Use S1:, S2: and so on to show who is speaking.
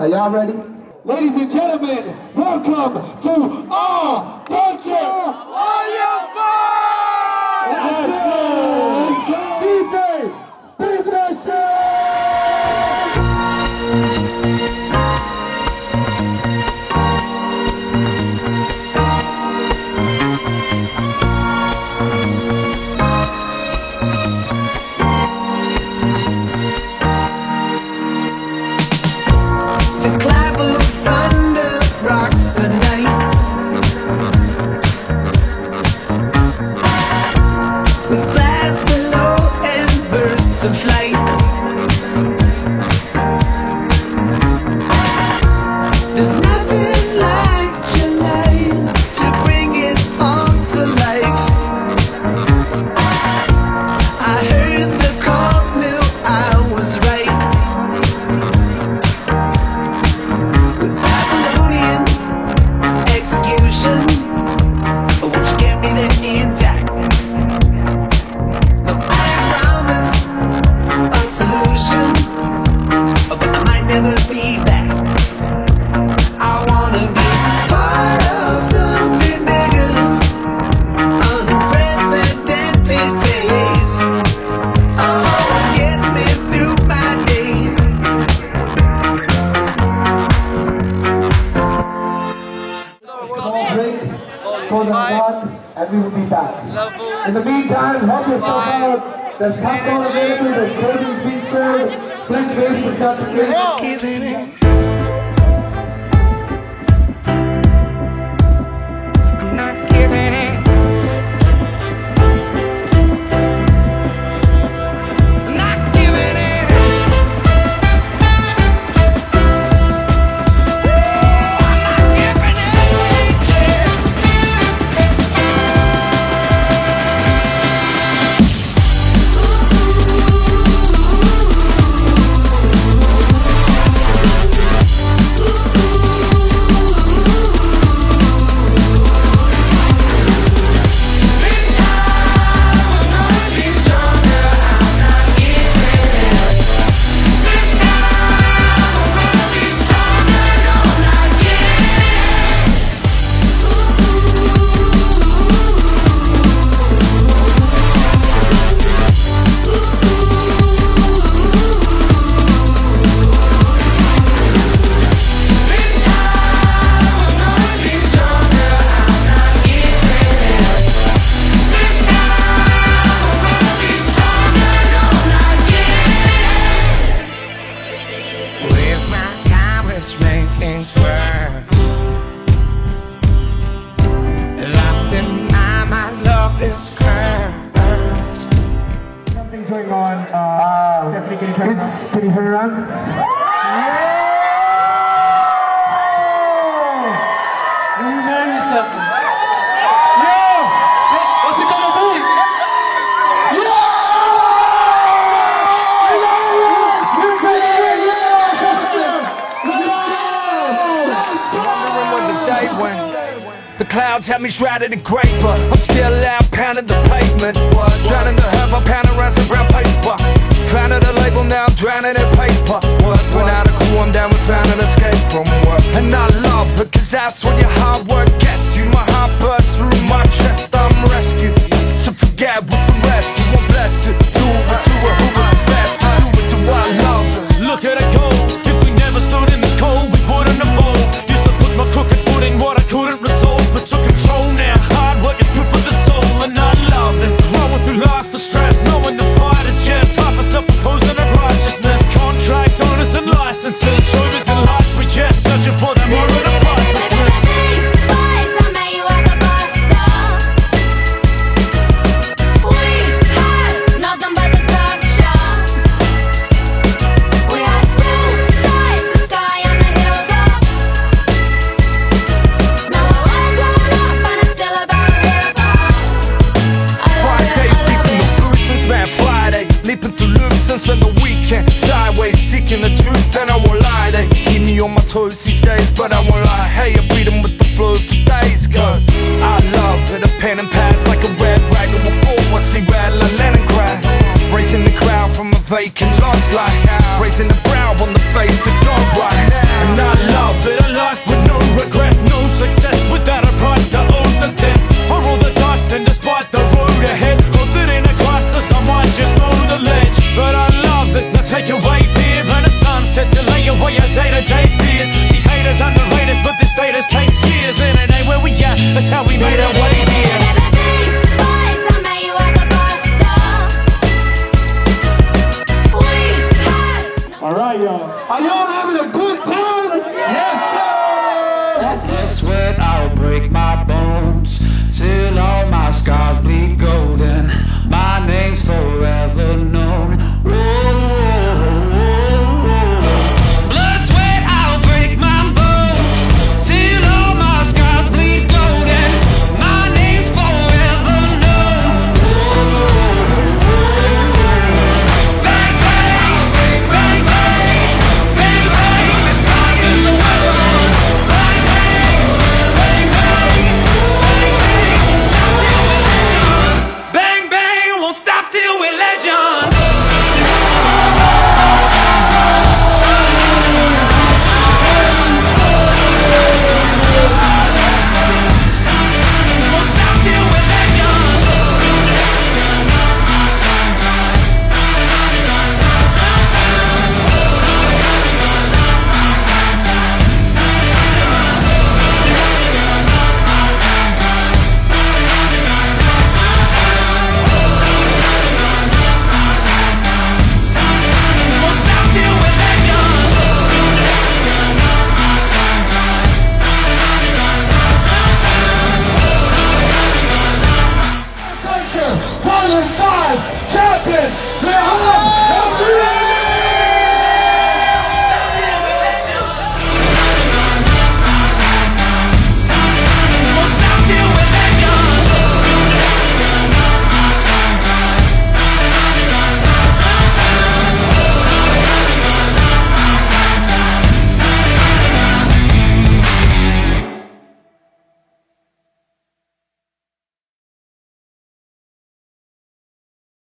S1: Are y'all ready? Ladies and gentlemen, welcome to our Culture Vol.5! Let's go! DJ, spin that shit! And we will be back. In the meantime, help yourself out. There's popcorn available, there's cold drinks being served. Flex Vapes has got some drinks.
S2: I'm not giving it. I'm not giving it.
S1: Something's going on. Stephanie, can you turn around? Can you turn around? Yeah! You married Stephanie. Yo! What's it gonna be? Yeah! Let's go!
S3: I remember when the day went. The clouds had me shrouded in grape, but I'm still out pounding the pavement. Drowning the herb, I'm pounding rounds of brown paper. Founded a label, now I'm drowning in paper. Went out of crew, I'm down with found an escape from work. And I love it, cause that's what your hard work gets you. My heart bursts through my chest, I'm rescued. So forget what the rest you want blessed to do it to it, who would the best to do it to what I love.
S4: Look at it go, if we never stood in the cold, we wouldn't evolve. Used to put my crooked foot in what I couldn't resolve, but took control now. Hard work is good for the soul, and I love it. Growing through life for stress, knowing the fight is just half a self-imposing of righteousness. Contract owners and licenses, shoulders and lights, we just searching for them all in a pricelessness.
S5: Boys, I met you at the bus stop. We had nothing but the drug shop. We had suit ties, the sky on the hilltops. Now we're all grown up and it's still about hip-hop.
S3: 5 days deep in the booth, man, Friday. Leaping through loops and spend the weekend sideways, seeking the truth, and I won't lie. They keep me on my toes these days, but I won't lie. Hey, I beat them with the flow for days, cause I love it. A pen and pads like a red rag, and we'll always see red like Leningrad. Raising the crowd from a vacant lots like raising the brow on the face of God right. And
S6: scars bleed golden. My name's forever known. Whoa.